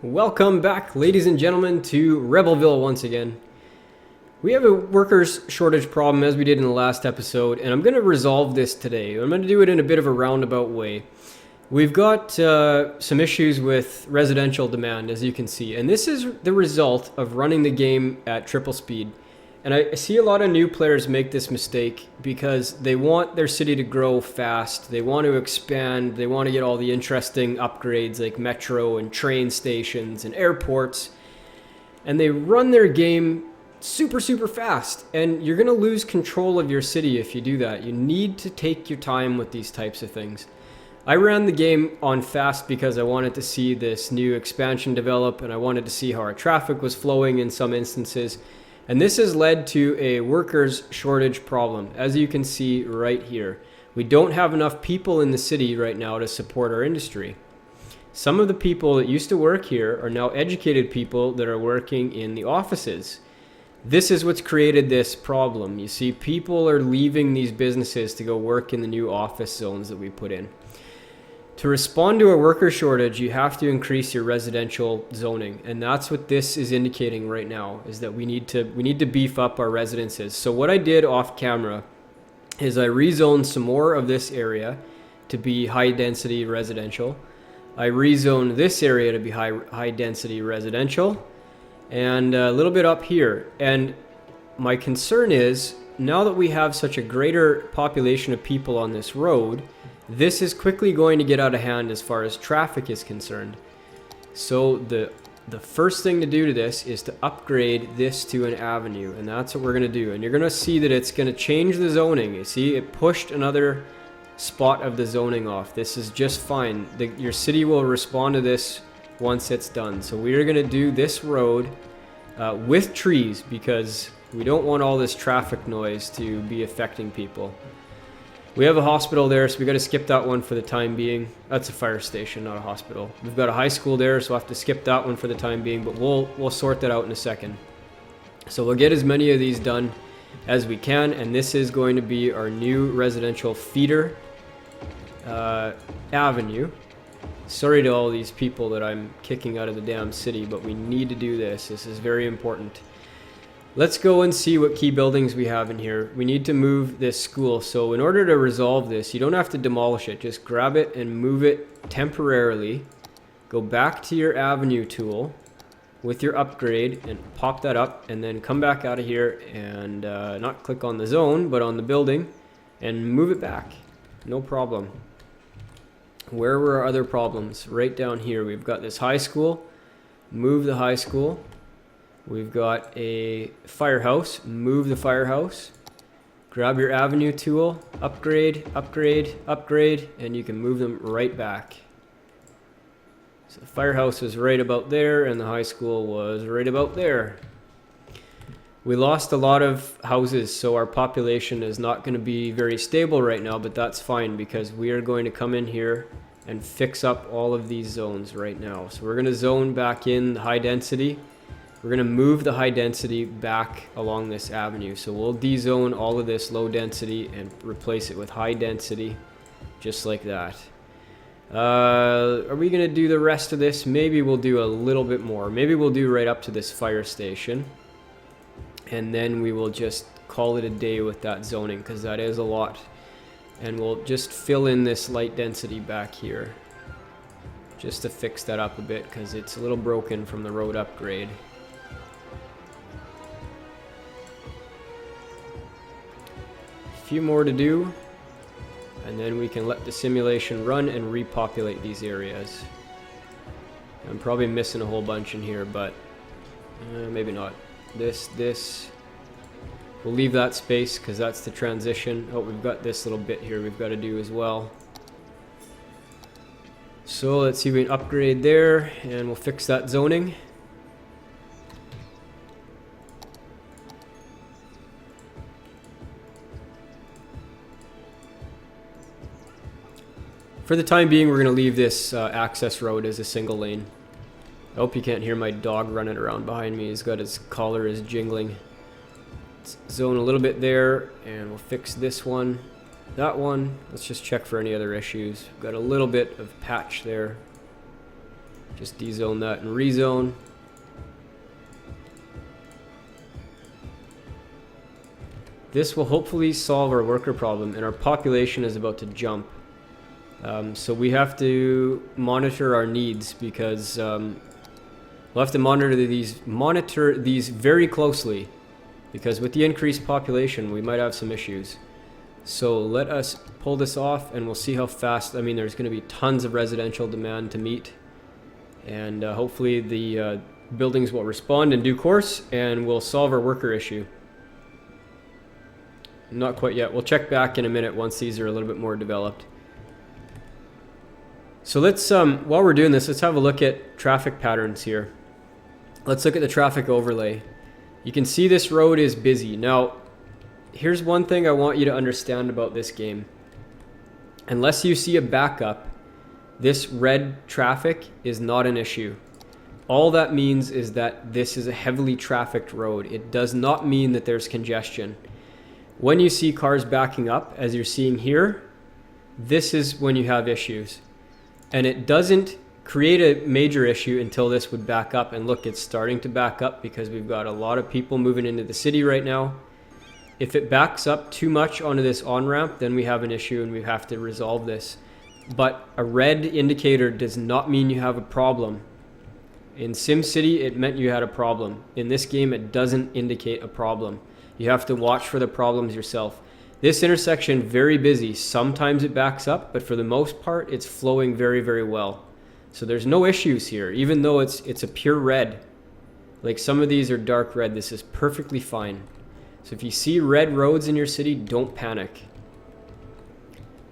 Welcome back, ladies and gentlemen, to Rebelville once again. We have a workers shortage problem as we did in the last episode, and I'm going to resolve this today. I'm going to do it in a bit of a roundabout way. We've got some issues with residential demand, as you can see, and this is the result of running the game at triple speed. And I see a lot of new players make this mistake because they want their city to grow fast, they want to expand, they want to get all the interesting upgrades like metro and train stations and airports, and they run their game super fast, and you're going to lose control of your city if you do that. You need to take your time with these types of things. I ran the game on fast because I wanted to see this new expansion develop, and I wanted to see how our traffic was flowing in some instances. And this has led to a workers shortage problem, as you can see right here. We don't have enough people in the city right now to support our industry. Some of the people that used to work here are now educated people that are working in the offices. This is what's created this problem. You see, people are leaving these businesses to go work in the new office zones that we put in. To respond to a worker shortage, you have to increase your residential zoning, and that's what this is indicating right now, is that we need to beef up our residences. So what I did off camera is I rezoned some more of this area to be high density residential. I rezoned this area to be high density residential, and a little bit up here. And my concern is, now that we have such a greater population of people on this road, this is quickly going to get out of hand as far as traffic is concerned. So the first thing to do to this is to upgrade this to an avenue, and that's what we're going to do. And you're going to see that it's going to change the zoning. You see, it pushed another spot of the zoning off. This is just fine. Your city will respond to this once it's done. So we are going to do this road with trees because we don't want all this traffic noise to be affecting people. We have a hospital there, so we got to skip that one for the time being. That's a fire station, not a hospital. We've got a high school there, so we'll have to skip that one for the time being, but we'll sort that out in a second. So we'll get as many of these done as we can, and this is going to be our new residential feeder avenue. Sorry to all these people that I'm kicking out of the damn city, but we need to do this. This is very important. Let's go and see what key buildings we have in here. We need to move this school. So in order to resolve this, you don't have to demolish it. Just grab it and move it temporarily. Go back to your avenue tool with your upgrade and pop that up, and then come back out of here and not click on the zone, but on the building, and move it back. No problem. Where were our other problems? Right down here. We've got this high school. Move the high school. We've got a firehouse. Move the firehouse. Grab your avenue tool. Upgrade, upgrade, upgrade, and you can move them right back. So the firehouse was right about there, and the high school was right about there. We lost a lot of houses, so our population is not going to be very stable right now, but that's fine because we are going to come in here and fix up all of these zones right now. So we're going to zone back in the high density. We're going to move the high density back along this avenue. So we'll dezone all of this low density and replace it with high density, just like that. Are we going to do the rest of this? Maybe we'll do a little bit more. Maybe we'll do right up to this fire station. And then we will just call it a day with that zoning, because that is a lot. And we'll just fill in this light density back here, just to fix that up a bit, because it's a little broken from the road upgrade. Few more to do, and then we can let the simulation run and repopulate these areas. I'm probably missing a whole bunch in here, but maybe not. This we'll leave that space because that's the transition. Oh, we've got this little bit here we've got to do as well. So let's see if we can upgrade there, and we'll fix that zoning. For the time being, we're going to leave this access road as a single lane. I hope you can't hear my dog running around behind me. He's got his collar is jingling. Let's zone a little bit there, and we'll fix this one. That one, let's just check for any other issues. We've got a little bit of patch there. Just dezone that and rezone. This will hopefully solve our worker problem, and our population is about to jump. So we have to monitor our needs, because we'll have to monitor these very closely, because with the increased population we might have some issues. So let us pull this off and we'll see how fast. I mean, there's going to be tons of residential demand to meet, and hopefully the buildings will respond in due course and we'll solve our worker issue. Not quite yet. We'll check back in a minute once these are a little bit more developed. So let's, while we're doing this, let's have a look at traffic patterns here. Let's look at the traffic overlay. You can see this road is busy. Now, here's one thing I want you to understand about this game. Unless you see a backup, this red traffic is not an issue. All that means is that this is a heavily trafficked road. It does not mean that there's congestion. When you see cars backing up, as you're seeing here, this is when you have issues. And it doesn't create a major issue until this would back up. And look, it's starting to back up because we've got a lot of people moving into the city right now. If it backs up too much onto this on-ramp, then we have an issue and we have to resolve this. But a red indicator does not mean you have a problem. In SimCity, it meant you had a problem. In this game, it doesn't indicate a problem. You have to watch for the problems yourself. This intersection, very busy. Sometimes it backs up, but for the most part, it's flowing very, very well. So there's no issues here, even though it's a pure red. Like some of these are dark red. This is perfectly fine. So if you see red roads in your city, don't panic.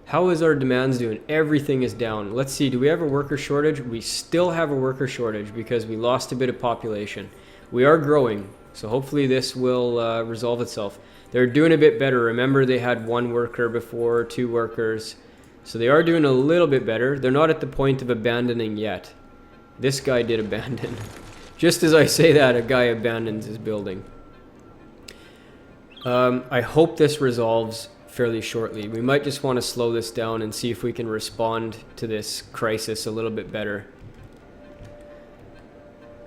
How is our demands doing? Everything is down. Let's see, do we have a worker shortage? We still have a worker shortage because we lost a bit of population. We are growing. So hopefully this will resolve itself. They're doing a bit better. Remember, they had 1 worker before, 2 workers. So they are doing a little bit better. They're not at the point of abandoning yet. This guy did abandon. Just as I say that, a guy abandons his building. I hope this resolves fairly shortly. We might just want to slow this down and see if we can respond to this crisis a little bit better.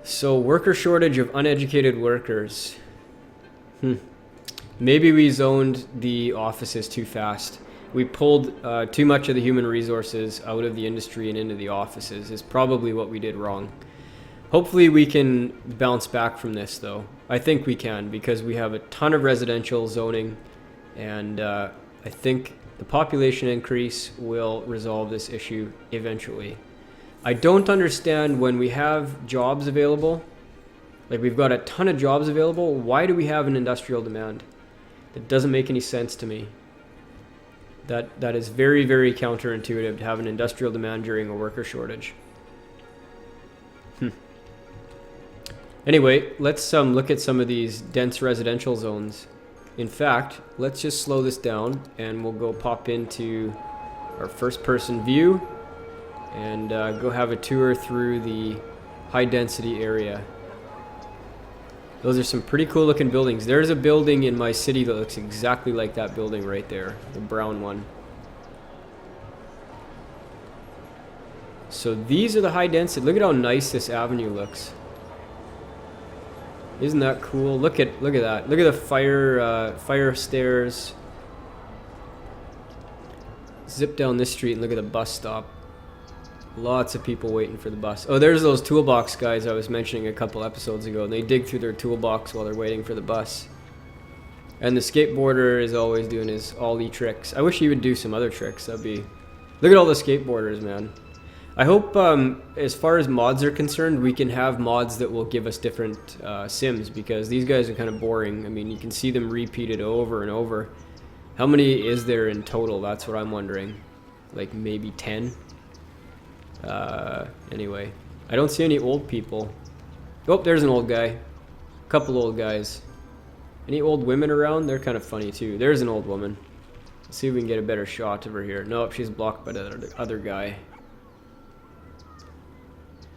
So, worker shortage of uneducated workers. Maybe we zoned the offices too fast. We pulled too much of the human resources out of the industry and into the offices is probably what we did wrong. Hopefully we can bounce back from this though. I think we can, because we have a ton of residential zoning, and I think the population increase will resolve this issue eventually. I don't understand, when we have jobs available, like we've got a ton of jobs available, why do we have an industrial demand? It doesn't make any sense to me. That is very, very counterintuitive to have an industrial demand during a worker shortage. Anyway, let's look at some of these dense residential zones. In fact, let's just slow this down and we'll go pop into our first person view and go have a tour through the high density area. Those are some pretty cool looking buildings. There's a building in my city that looks exactly like that building right there, the brown one. So these are the high density. Look at how nice this avenue looks. Isn't that cool? Look at that. Look at the fire stairs. Zip down this street and look at the bus stop. Lots of people waiting for the bus. Oh, there's those toolbox guys I was mentioning a couple episodes ago. They dig through their toolbox while they're waiting for the bus. And the skateboarder is always doing his ollie tricks. I wish he would do some other tricks. That'd be... Look at all the skateboarders, man. I hope, as far as mods are concerned, we can have mods that will give us different sims, because these guys are kind of boring. I mean, you can see them repeated over and over. How many is there in total? That's what I'm wondering. Like maybe 10? Anyway, I don't see any old people. Oh, there's an old guy. Couple old guys. Any old women around? They're kind of funny too. There's an old woman. Let's see if we can get a better shot of her here. Nope, she's blocked by the other guy.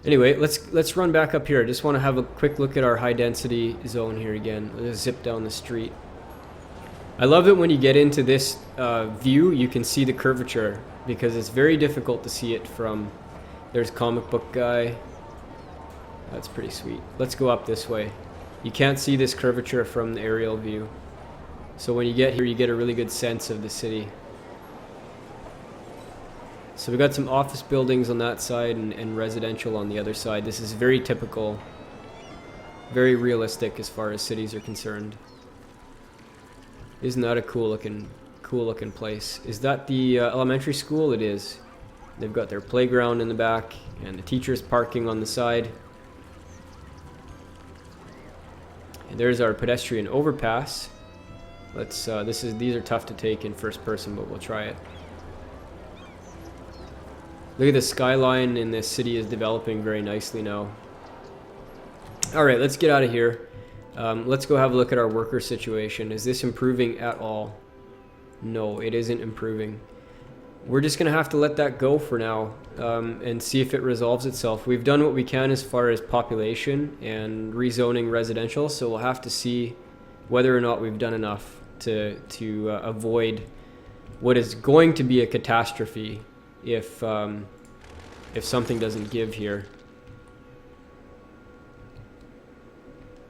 Anyway, let's run back up here. I just want to have a quick look at our high density zone here again. Let's zip down the street. I love it when you get into this view, you can see the curvature, because it's very difficult to see it from... There's comic book guy. That's pretty sweet. Let's go up this way. You can't see this curvature from the aerial view. So when you get here, you get a really good sense of the city. So we got some office buildings on that side and residential on the other side. This is very typical, very realistic as far as cities are concerned. Isn't that a cool looking place? Is that the elementary school? It is. They've got their playground in the back and the teachers parking on the side. And there's our pedestrian overpass. Let's these are tough to take in first person, but we'll try it. Look at the skyline in this city is developing very nicely now. Alright, let's get out of here. Let's go have a look at our worker situation. Is this improving at all? No, it isn't improving. We're just going to have to let that go for now and see if it resolves itself. We've done what we can as far as population and rezoning residential, so we'll have to see whether or not we've done enough to avoid what is going to be a catastrophe if something doesn't give here.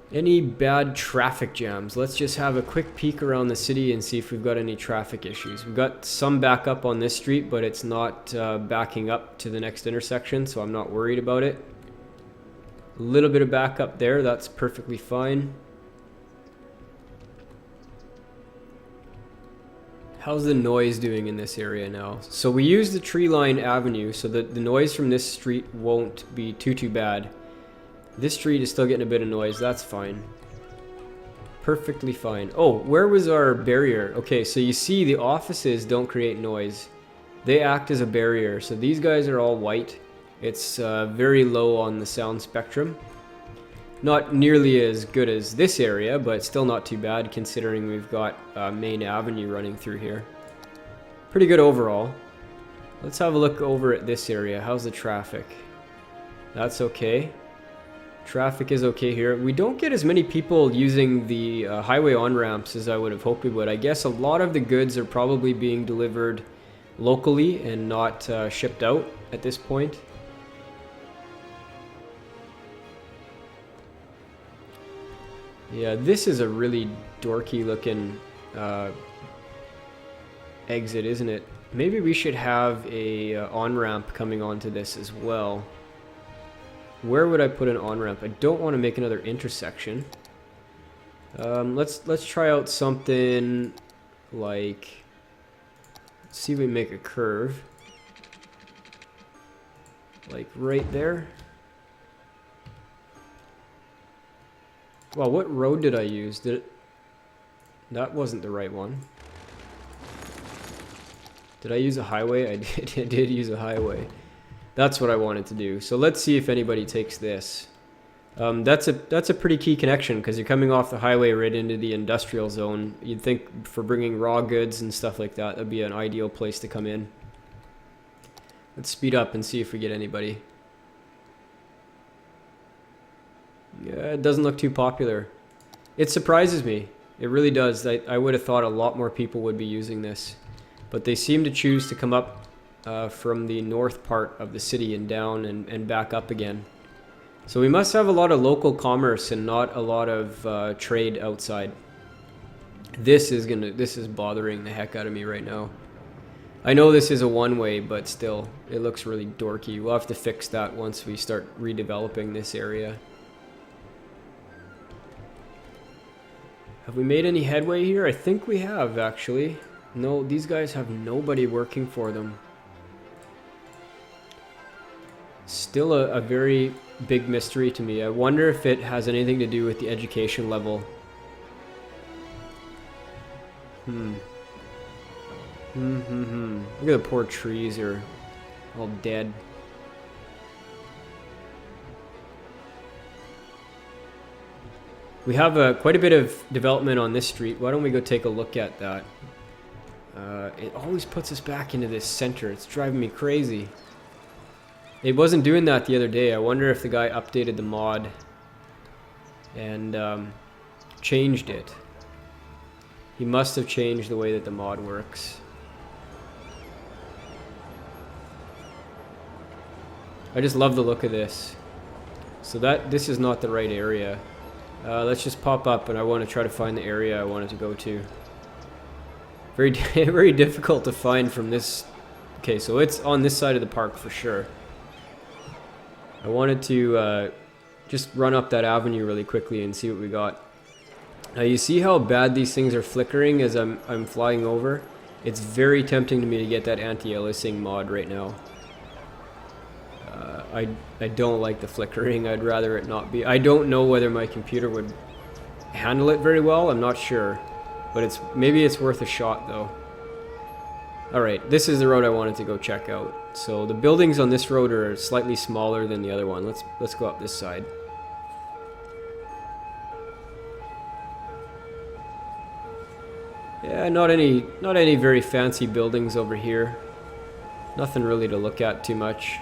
Any bad traffic jams? Let's just have a quick peek around the city and see if we've got any traffic issues. We've got some backup on this street, but it's not backing up to the next intersection, so I'm not worried about it. A little bit of backup there, that's perfectly fine. How's the noise doing in this area now? So we use the tree line avenue so that the noise from this street won't be too bad. This street is still getting a bit of noise. That's fine. Perfectly fine. Oh, where was our barrier? Okay, so you see the offices don't create noise. They act as a barrier. So these guys are all white. It's very low on the sound spectrum. Not nearly as good as this area, but still not too bad considering we've got Main Avenue running through here. Pretty good overall. Let's have a look over at this area. How's the traffic? That's okay. Traffic is okay here. We don't get as many people using the highway on-ramps as I would have hoped we would. I guess a lot of the goods are probably being delivered locally and not shipped out at this point. Yeah, this is a really dorky looking exit, isn't it? Maybe we should have a on-ramp coming onto this as well. Where would I put an on-ramp? I don't want to make another intersection. Let's try out something like, let's see if we make a curve. Like right there. Well, what road did I use? That wasn't the right one. Did I use a highway? I did use a highway. That's what I wanted to do. So let's see if anybody takes this. That's a pretty key connection because you're coming off the highway right into the industrial zone. You'd think for bringing raw goods and stuff like that, that'd be an ideal place to come in. Let's speed up and see if we get anybody. Yeah, it doesn't look too popular. It surprises me. It really does. I would have thought a lot more people would be using this. But they seem to choose to come up from the north part of the city and down and back up again. So we must have a lot of local commerce and not a lot of trade outside. This is bothering the heck out of me right now. I know this is a one-way, but still, it looks really dorky. We'll have to fix that once we start redeveloping this area. Have we made any headway here? I think we have, actually. No, these guys have nobody working for them. Still a very big mystery to me. I wonder if it has anything to do with the education level. Look at the poor trees are all dead. We have quite a bit of development on this street. Why don't we go take a look at that? It always puts us back into this center. It's driving me crazy. It wasn't doing that the other day. I wonder if the guy updated the mod and changed it. He must have changed the way that the mod works. I just love the look of this. So this is not the right area. Let's just pop up, and I want to try to find the area I wanted to go to. Very, very difficult to find from this. Okay, so it's on this side of the park for sure. I wanted to just run up that avenue really quickly and see what we got. Now you see how bad these things are flickering as I'm flying over? It's very tempting to me to get that anti-aliasing mod right now. I don't like the flickering. I'd rather it not be. I don't know whether my computer would handle it very well. I'm not sure. But maybe it's worth a shot though. Alright, this is the road I wanted to go check out. So the buildings on this road are slightly smaller than the other one. Let's go up this side. Yeah, not any very fancy buildings over here. Nothing really to look at too much.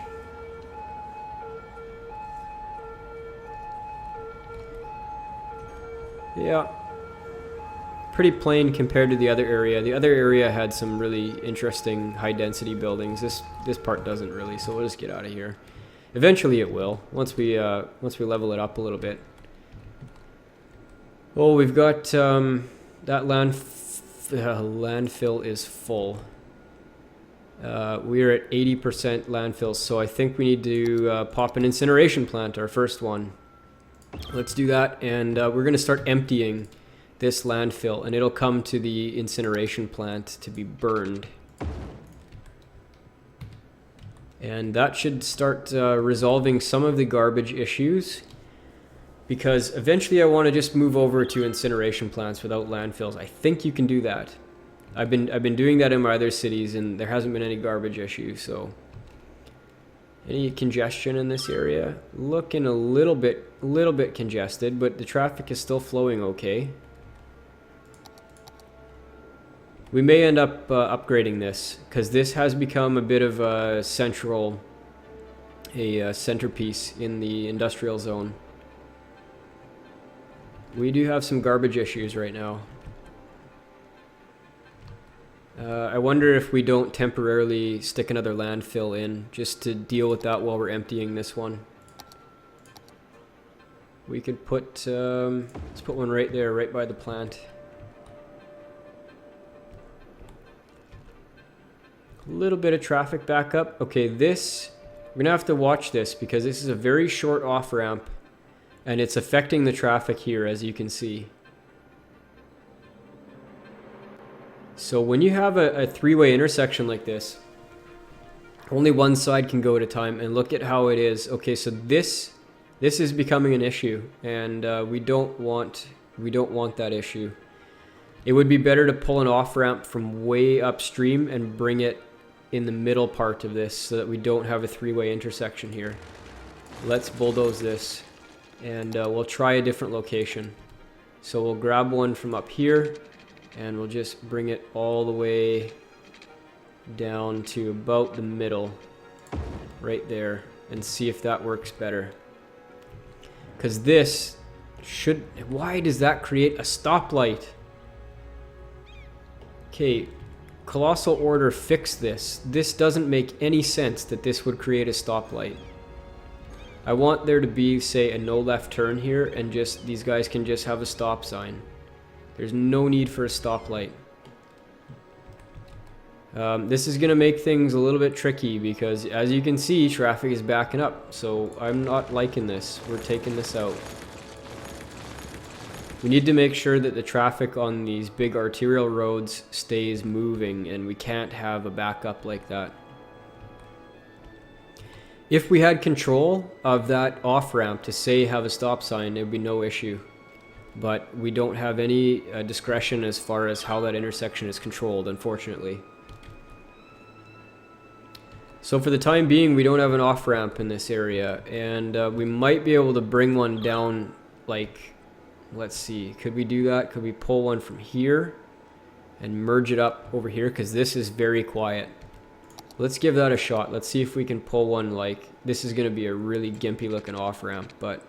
Yeah. Pretty plain compared to the other area. The other area had some really interesting high density buildings. This part doesn't really, so we'll just get out of here. Eventually it will, once we level it up a little bit. Oh, we've got that landfill is full. We're at 80% landfill, so I think we need to pop an incineration plant, our first one. Let's do that, and we're going to start emptying this landfill, and it'll come to the incineration plant to be burned. And that should start resolving some of the garbage issues, because eventually I want to just move over to incineration plants without landfills. I think you can do that. I've been doing that in my other cities, and there hasn't been any garbage issues. So, any congestion in this area? Looking a little bit congested, but the traffic is still flowing okay. We may end up upgrading this, because this has become a bit of a centerpiece in the industrial zone. We do have some garbage issues right now. I wonder if we don't temporarily stick another landfill in just to deal with that while we're emptying this one. We could put, let's put one right there, right by the plant. A little bit of traffic backup. Okay, we're gonna have to watch this because this is a very short off-ramp and it's affecting the traffic here, as you can see. So when you have a three-way intersection like this, only one side can go at a time, and look at how it is. Okay, so this is becoming an issue, and we don't want that issue. It would be better to pull an off-ramp from way upstream and bring it in the middle part of this so that we don't have a three-way intersection here. Let's bulldoze this, and we'll try a different location. So we'll grab one from up here, and we'll just bring it all the way down to about the middle, right there, and see if that works better. Because this should... Why does that create a stoplight? Okay, Colossal Order, fix this. This doesn't make any sense that this would create a stoplight. I want there to be, say, a no left turn here, and just these guys can just have a stop sign. There's no need for a stoplight. This is going to make things a little bit tricky because, as you can see, traffic is backing up. So I'm not liking this. We're taking this out. We need to make sure that the traffic on these big arterial roads stays moving, and we can't have a backup like that. If we had control of that off-ramp to, say, have a stop sign, there would be no issue. But we don't have any discretion as far as how that intersection is controlled, unfortunately. So for the time being, we don't have an off-ramp in this area, and we might be able to bring one down, like, let's see, could we do that? Could we pull one from here and merge it up over here? Because this is very quiet. Let's give that a shot. Let's see if we can pull one, like, this is going to be a really gimpy looking off-ramp, but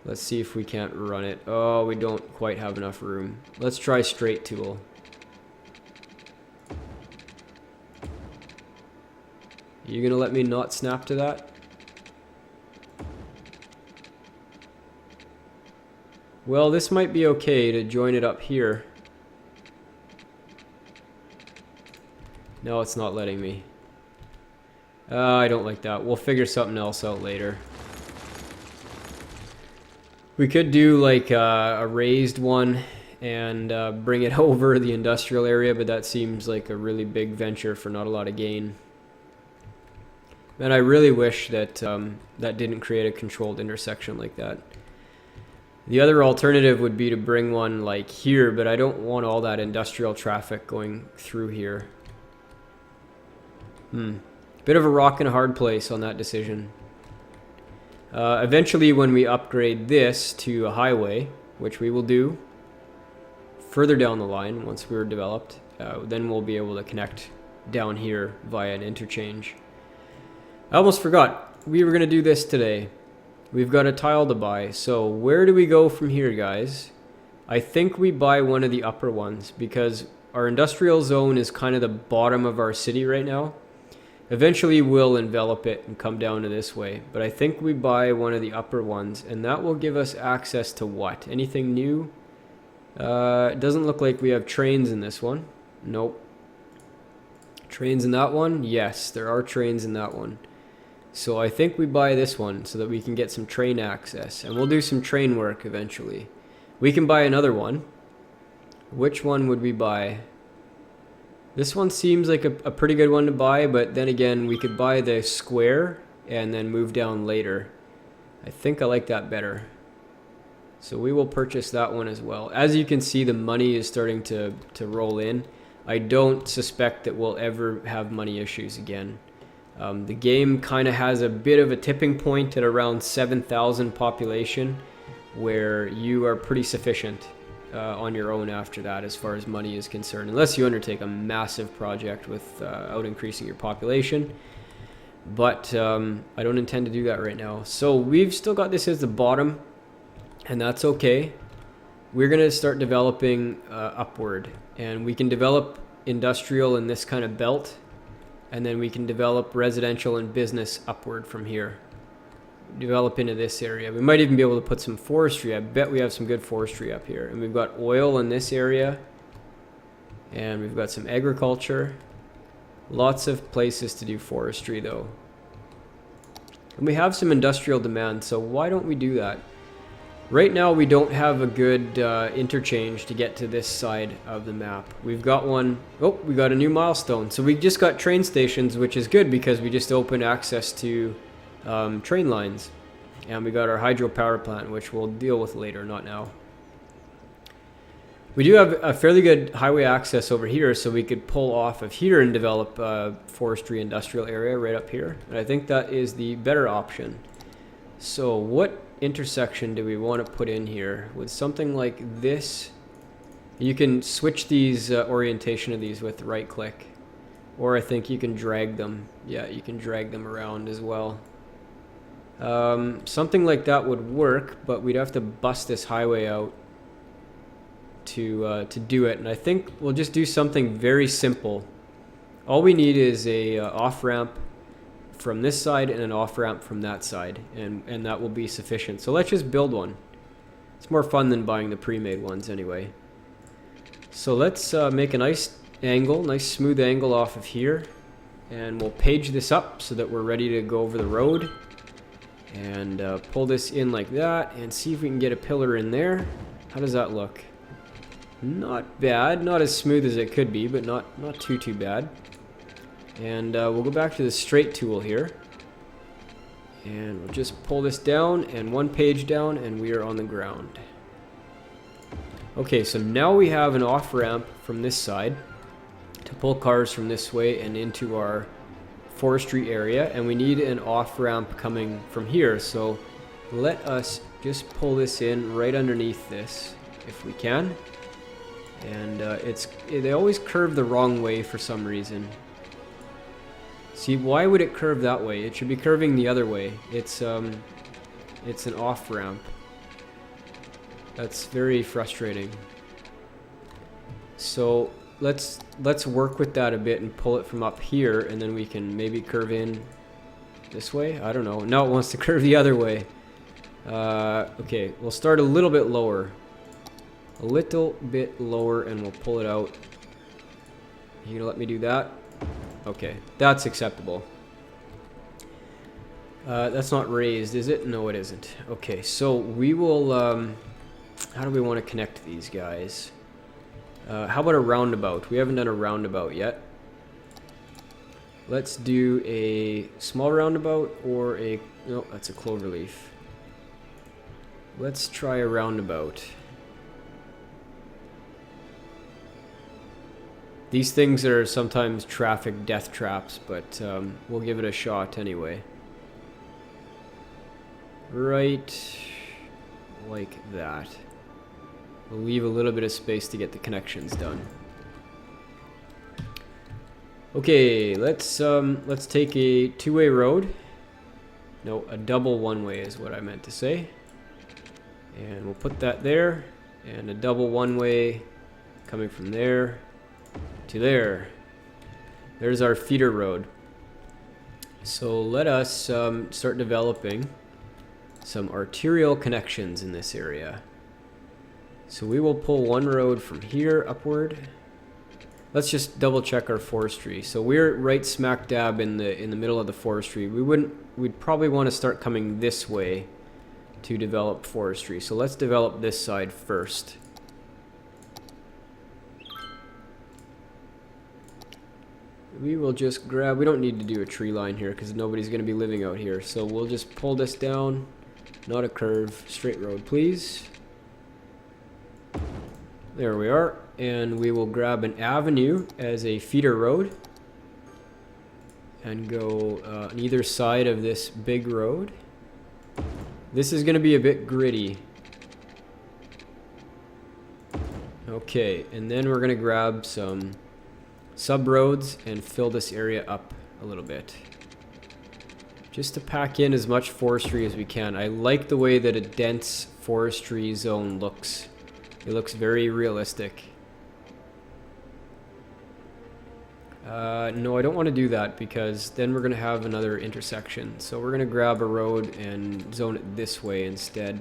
let's see if we can't run it. Oh, we don't quite have enough room. Let's try straight tool. You gonna let me not snap to that? Well, this might be okay to join it up here. No, it's not letting me. I don't like that. We'll figure something else out later. We could do like a raised one and bring it over the industrial area, but that seems like a really big venture for not a lot of gain. And I really wish that that didn't create a controlled intersection like that. The other alternative would be to bring one like here, but I don't want all that industrial traffic going through here. Bit of a rock and a hard place on that decision. Eventually, when we upgrade this to a highway, which we will do further down the line once we're developed, then we'll be able to connect down here via an interchange. I almost forgot. We were going to do this today. We've got a tile to buy. So where do we go from here, guys? I think we buy one of the upper ones because our industrial zone is kind of the bottom of our city right now. Eventually we'll envelop it and come down to this way, but I think we buy one of the upper ones, and that will give us access to what? Anything new? It doesn't look like we have trains in this one. Nope. Trains in that one? Yes, there are trains in that one. So I think we buy this one so that we can get some train access, and we'll do some train work eventually. We can buy another one. Which one would we buy? This one seems like a pretty good one to buy, but then again, we could buy the square and then move down later. I think I like that better. So we will purchase that one as well. As you can see, the money is starting to roll in. I don't suspect that we'll ever have money issues again. The game kind of has a bit of a tipping point at around 7,000 population, where you are pretty sufficient on your own after that as far as money is concerned, unless you undertake a massive project without increasing your population. But I don't intend to do that right now. So we've still got this as the bottom, and that's okay. We're going to start developing upward, and we can develop industrial in this kind of belt, and then we can develop residential and business upward from here. Develop into this area. We might even be able to put some forestry. I bet we have some good forestry up here. And we've got oil in this area, and we've got some agriculture. Lots of places to do forestry though. And we have some industrial demand, so why don't we do that? Right now we don't have a good interchange to get to this side of the map. We've got one. Oh, we got a new milestone. So we just got train stations, which is good because we just opened access to train lines, and we got our hydropower plant, which we'll deal with later, not now. We do have a fairly good highway access over here, so we could pull off of here and develop a forestry industrial area right up here, and I think that is the better option. So what intersection do we want to put in here? With something like this, you can switch these orientation of these with right click, or I think you can drag them. Yeah, you can drag them around as well. Something like that would work, but we'd have to bust this highway out to do it. And I think we'll just do something very simple. All we need is a off-ramp from this side and an off-ramp from that side, and that will be sufficient. So let's just build one. It's more fun than buying the pre-made ones anyway. So let's make a nice angle, nice smooth angle off of here, and we'll page this up so that we're ready to go over the road. And pull this in like that, and see if we can get a pillar in there. How does that look? Not bad. Not as smooth as it could be, but not too bad. And we'll go back to the straight tool here, and we'll just pull this down, and one page down, and we are on the ground. Okay, so now we have an off-ramp from this side to pull cars from this way and into our forestry area, and we need an off-ramp coming from here. So let us just pull this in right underneath this if we can. And they always curve the wrong way for some reason. See, why would it curve that way? It should be curving the other way. It's an off-ramp. That's very frustrating. So let's work with that a bit and pull it from up here, and then we can maybe curve in this way. I don't know. Now it wants to curve the other way. Okay, we'll start a little bit lower. A little bit lower, and we'll pull it out. You gonna let me do that? Okay, that's acceptable. That's not raised, is it? No, it isn't. Okay, so we will, how do we want to connect these guys? How about a roundabout? We haven't done a roundabout yet. Let's do a small roundabout or a, no, that's a cloverleaf. Let's try a roundabout. These things are sometimes traffic death traps, but we'll give it a shot anyway. Right like that. We'll leave a little bit of space to get the connections done. Okay, let's take a two-way road. No, a double one-way is what I meant to say. And we'll put that there, and a double one-way coming from there to there. There's our feeder road. So let us start developing some arterial connections in this area. So we will pull one road from here upward. Let's just double check our forestry. So we're right smack dab in the middle of the forestry. We'd probably want to start coming this way to develop forestry. So let's develop this side first. We will just grab, we don't need to do a tree line here because nobody's going to be living out here. So we'll just pull this down, not a curve, straight road please. There we are. And we will grab an avenue as a feeder road and go on either side of this big road. This is going to be a bit gritty. Okay, and then we're going to grab some sub-roads and fill this area up a little bit. Just to pack in as much forestry as we can. I like the way that a dense forestry zone looks. It looks very realistic. No, I don't want to do that because then we're going to have another intersection. So we're going to grab a road and zone it this way instead.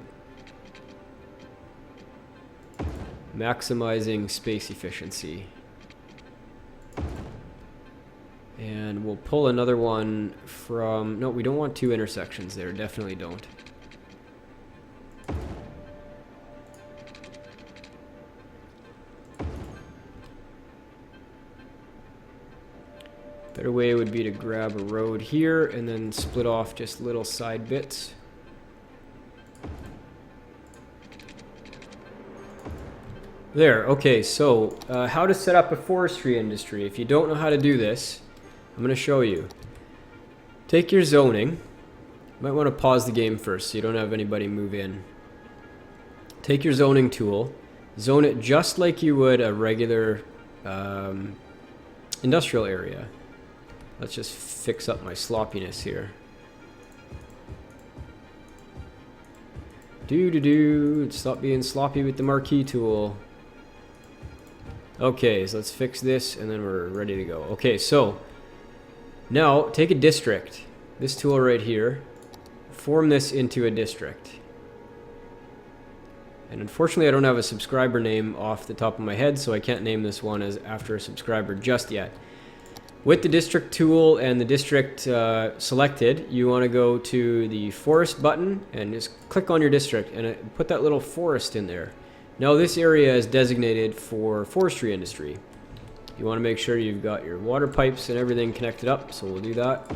Maximizing space efficiency. And we'll pull another one from... No, we don't want two intersections there. Definitely don't. Better way would be to grab a road here and then split off just little side bits. There, okay, so how to set up a forestry industry. If you don't know how to do this, I'm going to show you. Take your zoning. You might want to pause the game first so you don't have anybody move in. Take your zoning tool, zone it just like you would a regular industrial area. Let's just fix up my sloppiness here. Stop being sloppy with the marquee tool. Okay, so let's fix this and then we're ready to go. Okay, so now take a district. This tool right here. Form this into a district. And unfortunately I don't have a subscriber name off the top of my head, so I can't name this one as after a subscriber just yet. With the district tool and the district selected, you want to go to the forest button and just click on your district and put that little forest in there. Now this area is designated for forestry industry. You want to make sure you've got your water pipes and everything connected up, so we'll do that.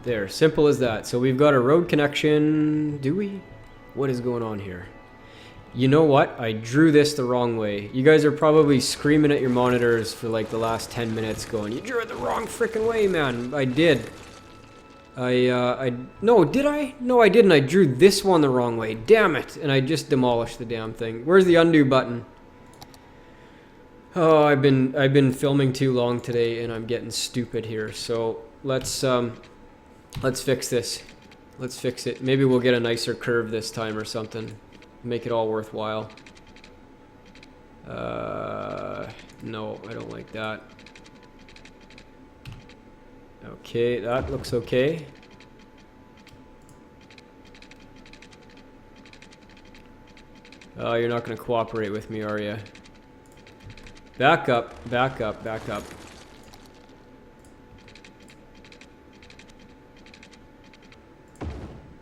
There, simple as that. So we've got a road connection. Do we? What is going on here? You know what? I drew this the wrong way. You guys are probably screaming at your monitors for like the last 10 minutes going, you drew it the wrong freaking way, man. I did. No, did I? No, I didn't. I drew this one the wrong way. Damn it. And I just demolished the damn thing. Where's the undo button? Oh, I've been filming too long today and I'm getting stupid here. So let's fix this. Let's fix it. Maybe we'll get a nicer curve this time or something. Make it all worthwhile. No, I don't like that. Okay, that looks okay. Oh, you're not going to cooperate with me, are you? Back up, back up, back up.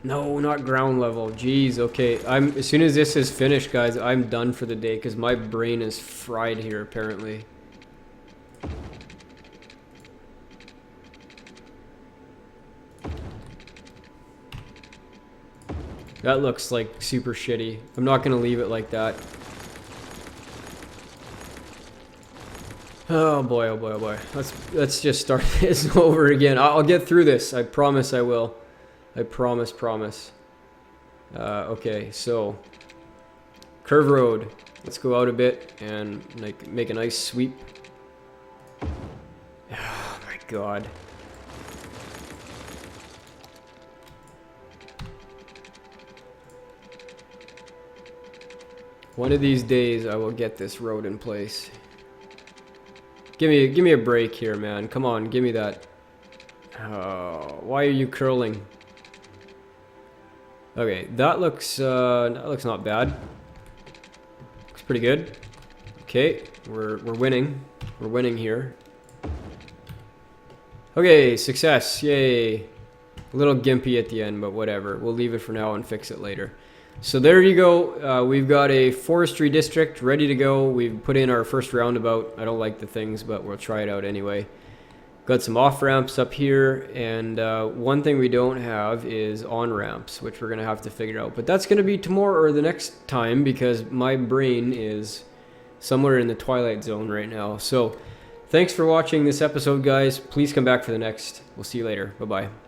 No, not ground level. Jeez, okay. As soon as this is finished, guys, I'm done for the day because my brain is fried here, apparently. That looks like super shitty. I'm not gonna leave it like that. Oh boy, oh boy, oh boy. Let's just start this over again. I'll get through this. I promise I will. I promise. Okay, so curve road. Let's go out a bit and like make a nice sweep. Oh my god. One of these days I will get this road in place. Give me a break here, man. Come on, give me that. Oh, why are you curling? Okay, that looks not bad. Looks pretty good. Okay, we're winning. We're winning here. Okay, success. Yay. A little gimpy at the end, but whatever. We'll leave it for now and fix it later. So there you go. We've got a forestry district ready to go. We've put in our first roundabout. I don't like the things, but we'll try it out anyway. Got some off-ramps up here, and one thing we don't have is on-ramps, which we're going to have to figure out. But that's going to be tomorrow or the next time because my brain is somewhere in the twilight zone right now. So thanks for watching this episode, guys. Please come back for the next. We'll see you later. Bye-bye.